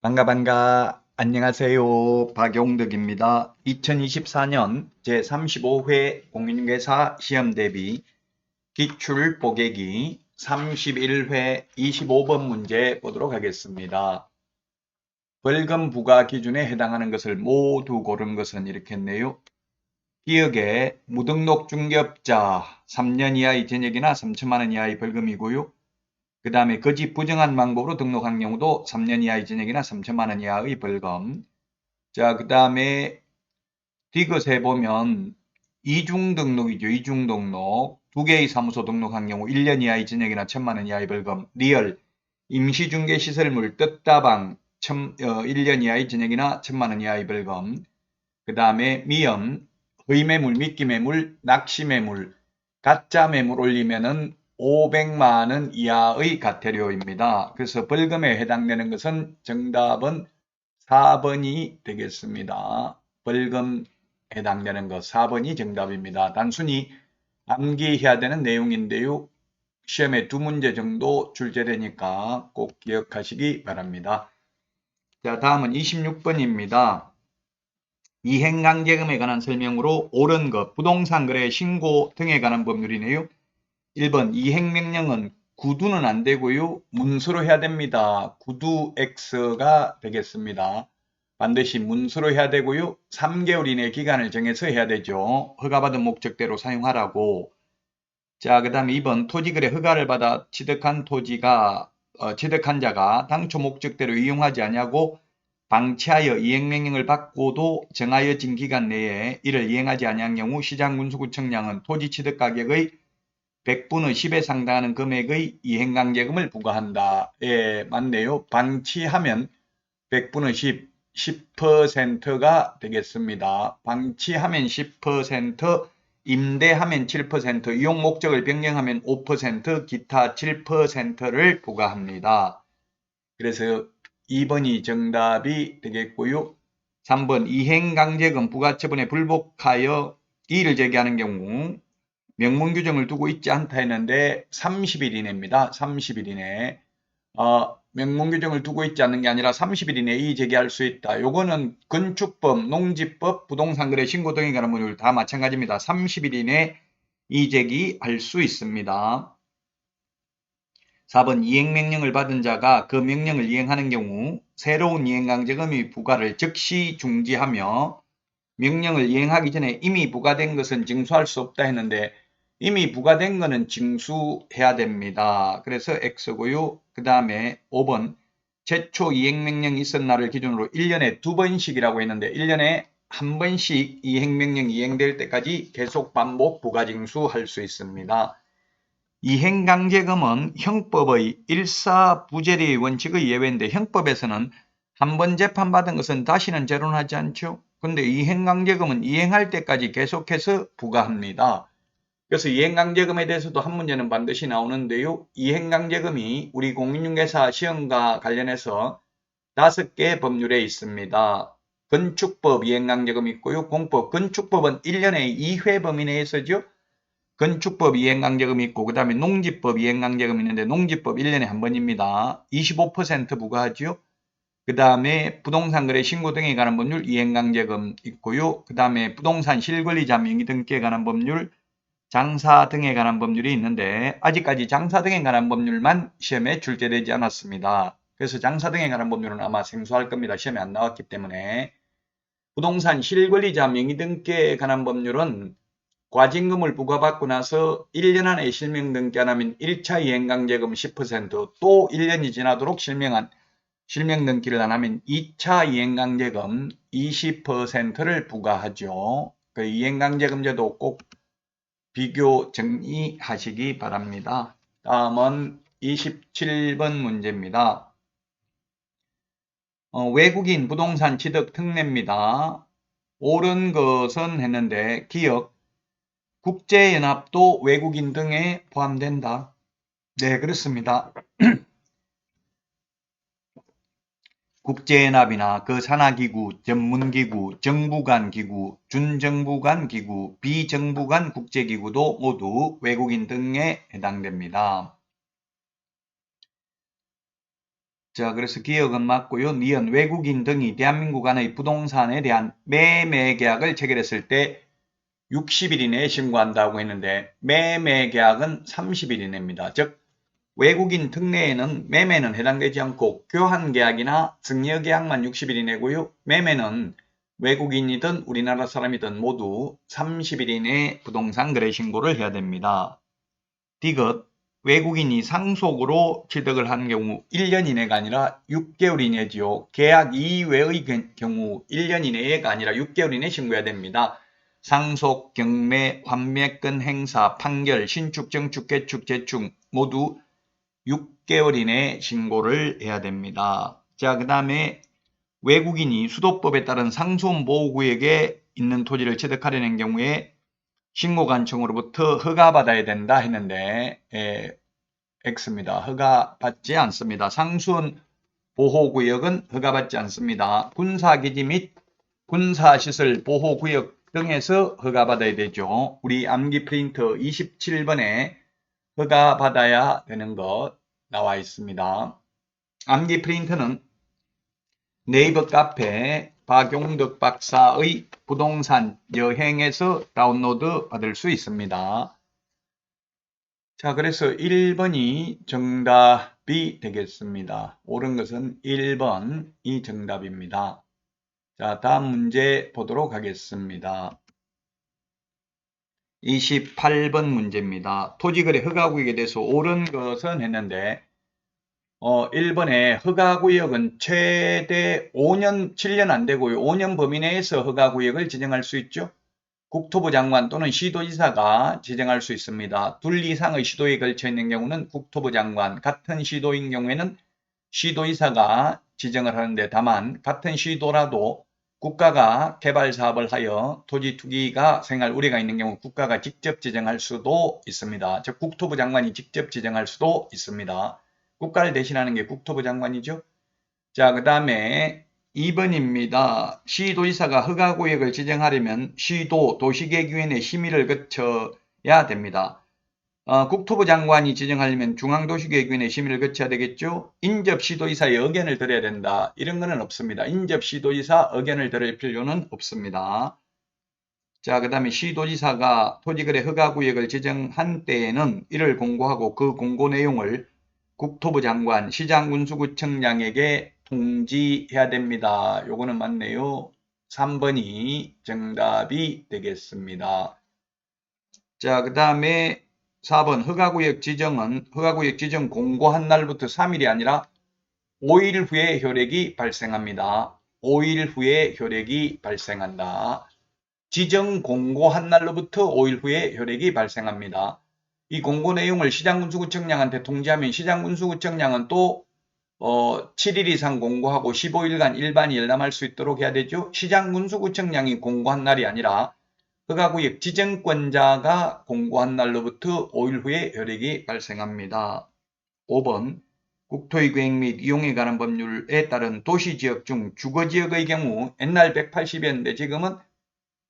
반가. 안녕하세요. 박용덕입니다. 2024년 제35회 공인중개사 시험 대비 기출 보객이 31회 25번 문제 보도록 하겠습니다. 벌금 부과 기준에 해당하는 것을 모두 고른 것은 이렇게 했네요. 기억에 무등록 중개업자 3년 이하의 징역이나 3천만 원 이하의 벌금이고요. 그 다음에 거짓 부정한 방법으로 등록한 경우도 3년 이하의 징역이나 3천만 원 이하의 벌금. 자, 그 다음에 디귿에 보면 이중 등록이죠. 이중 등록. 두 개의 사무소 등록한 경우 1년 이하의 징역이나 1천만 원 이하의 벌금. 리얼 임시중개시설물 뜻다방 1년 이하의 징역이나 1천만 원 이하의 벌금. 그 다음에 미연 허위매물, 미끼매물, 낚시매물, 가짜매물 올리면은 500만 원 이하의 과태료입니다. 그래서 벌금에 해당되는 것은 정답은 4번이 되겠습니다. 벌금 해당되는 것 4번이 정답입니다. 단순히 암기해야 되는 내용인데요. 시험에 두 문제 정도 출제되니까 꼭 기억하시기 바랍니다. 자, 다음은 26번입니다. 이행강제금에 관한 설명으로 옳은 것, 부동산 거래 신고 등에 관한 법률이네요. 1번 이행명령은 구두는 안 되고요. 문서로 해야 됩니다. 구두 X가 되겠습니다. 반드시 문서로 해야 되고요. 3개월 이내 기간을 정해서 해야 되죠. 허가받은 목적대로 사용하라고. 자, 그 다음에 2번 토지거래 허가를 받아 취득한 취득한 자가 당초 목적대로 이용하지 아니하고 방치하여 이행명령을 받고도 정하여진 기간 내에 이를 이행하지 아니한 경우 시장군수구청량은 토지 취득 가격의 100분의 10에 상당하는 금액의 이행강제금을 부과한다. 예, 맞네요. 방치하면 100분의 10%가 되겠습니다. 방치하면 10%, 임대하면 7%, 이용 목적을 변경하면 5%, 기타 7%를 부과합니다. 그래서 2번이 정답이 되겠고요. 3번 이행강제금 부과처분에 불복하여 이의를 제기하는 경우 명문 규정을 두고 있지 않다 했는데 30일 이내입니다. 30일 이내. 명문 규정을 두고 있지 않는 게 아니라 30일 이내에 이의 제기할 수 있다. 요거는 건축법, 농지법, 부동산거래 신고 등에 관한 법률 다 마찬가지입니다. 30일 이내에 이의 제기할 수 있습니다. 4번 이행명령을 받은 자가 그 명령을 이행하는 경우 새로운 이행강제금의 부과를 즉시 중지하며 명령을 이행하기 전에 이미 부과된 것은 징수할 수 없다 했는데 이미 부과된 것은 징수해야 됩니다. 그래서 X고요. 그 다음에 5번 최초 이행명령이 있은 날을 기준으로 1년에 2번씩이라고 했는데 1년에 한 번씩 이행명령이 이행될 때까지 계속 반복 부과징수할 수 있습니다. 이행강제금은 형법의 일사부재리의 원칙의 예외인데 형법에서는 한 번 재판받은 것은 다시는 재론하지 않죠. 근데 이행강제금은 이행할 때까지 계속해서 부과합니다. 그래서 이행강제금에 대해서도 한 문제는 반드시 나오는데요. 이행강제금이 우리 공인중개사 시험과 관련해서 5개 법률에 있습니다. 건축법 이행강제금 있고요. 공법, 건축법은 1년에 2회 범위 내에서죠. 건축법 이행강제금이 있고 그 다음에 농지법 이행강제금이 있는데 농지법 1년에 한 번입니다. 25% 부과하죠. 그 다음에 부동산 거래 신고 등에 관한 법률 이행강제금 있고요. 그 다음에 부동산 실권리자 명의 등기에 관한 법률, 장사 등에 관한 법률이 있는데 아직까지 장사 등에 관한 법률만 시험에 출제되지 않았습니다. 그래서 장사 등에 관한 법률은 아마 생소할 겁니다. 시험에 안 나왔기 때문에. 부동산 실권리자 명의 등기에 관한 법률은 과징금을 부과받고 나서 1년 안에 실명 등기 안 하면 1차 이행강제금 10%, 또 1년이 지나도록 실명 등기를 안 하면 2차 이행강제금 20%를 부과하죠. 그 이행강제금제도 꼭 비교 정리하시기 바랍니다. 다음은 27번 문제입니다. 외국인 부동산 취득 특례입니다. 옳은 것은 했는데 기억 국제연합도 외국인 등에 포함된다. 네, 그렇습니다. 국제연합이나 그 산하기구, 전문기구, 정부간 기구, 준정부간 기구, 비정부간 국제기구도 모두 외국인 등에 해당됩니다. 자, 그래서 기억은 맞고요. 니은 외국인 등이 대한민국 안의 부동산에 대한 매매 계약을 체결했을 때 60일 이내에 신고한다고 했는데 매매 계약은 30일 이내입니다. 즉 외국인 특례에는 매매는 해당되지 않고 교환 계약이나 증여 계약만 60일 이내고요. 매매는 외국인이든 우리나라 사람이든 모두 30일 이내에 부동산 거래 신고를 해야 됩니다. 디귿 외국인이 상속으로 취득을 하는 경우 1년 이내가 아니라 6개월 이내지요. 계약 이외의 경우 1년 이내가 아니라 6개월 이내 신고해야 됩니다. 상속, 경매, 환매권 행사, 판결, 신축, 정축, 개축, 재축 모두 6개월 이내 신고를 해야 됩니다. 자, 그 다음에 외국인이 수도법에 따른 상수원보호구역에 있는 토지를 취득하려는 경우에 신고관청으로부터 허가받아야 된다 했는데 X입니다. 허가받지 않습니다. 상수원 보호구역은 허가받지 않습니다. 군사기지 및 군사시설 보호구역 등에서 허가받아야 되죠. 우리 암기 프린터 27번에 허가받아야 되는 것 나와 있습니다. 암기 프린터는 네이버 카페 박용덕 박사의 부동산 여행에서 다운로드 받을 수 있습니다. 자, 그래서 1번이 정답이 되겠습니다. 옳은 것은 1번이 정답입니다. 자, 다음 문제 보도록 하겠습니다. 28번 문제입니다. 토지거래 허가구역에 대해서 옳은 것은 했는데 1번에 허가구역은 최대 5년, 7년 안 되고요. 5년 범위 내에서 허가구역을 지정할 수 있죠. 국토부 장관 또는 시도지사가 지정할 수 있습니다. 둘 이상의 시도에 걸쳐 있는 경우는 국토부 장관, 같은 시도인 경우에는 시도지사가 지정을 하는데 다만 같은 시도라도 국가가 개발 사업을 하여 토지 투기가 생할 우려가 있는 경우 국가가 직접 지정할 수도 있습니다. 즉 국토부 장관이 직접 지정할 수도 있습니다. 국가를 대신하는 게 국토부 장관이죠. 자, 그 다음에 2번입니다. 시도지사가 허가구역을 지정하려면 시도 도시계획위원회 심의를 거쳐야 됩니다. 국토부 장관이 지정하려면 중앙도시계획위원회 심의를 거쳐야 되겠죠. 인접시도지사의 의견을 들어야 된다. 이런 거는 없습니다. 인접시도지사 의견을 들을 필요는 없습니다. 자, 그 다음에 시도지사가 토지거래 허가구역을 지정한 때에는 이를 공고하고 그 공고 내용을 국토부 장관, 시장군수구청장에게 통지해야 됩니다. 요거는 맞네요. 3번이 정답이 되겠습니다. 자, 그 다음에 4번 허가구역 지정은 허가구역 지정 공고한 날부터 3일이 아니라 5일 후에 효력이 발생합니다. 5일 후에 효력이 발생한다. 지정 공고한 날로부터 5일 후에 효력이 발생합니다. 이 공고 내용을 시장군수구청장한테 통지하면 시장군수구청장은 또 7일 이상 공고하고 15일간 일반이 열람할 수 있도록 해야 되죠. 시장군수구청장이 공고한 날이 아니라 허가구역 지정권자가 공고한 날로부터 5일 후에 효력이 발생합니다. 5번 국토의 계획 및 이용에 관한 법률에 따른 도시지역 중 주거지역의 경우 옛날 180이었는데 지금은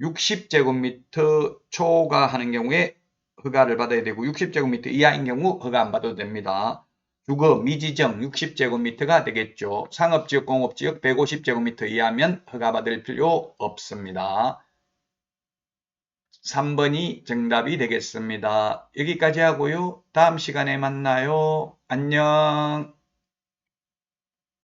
60제곱미터 초과하는 경우에 허가를 받아야 되고 60제곱미터 이하인 경우 허가 안 받아도 됩니다. 주거 미지정 60제곱미터가 되겠죠. 상업지역, 공업지역 150제곱미터 이하면 허가 받을 필요 없습니다. 3번이 정답이 되겠습니다. 여기까지 하고요. 다음 시간에 만나요. 안녕.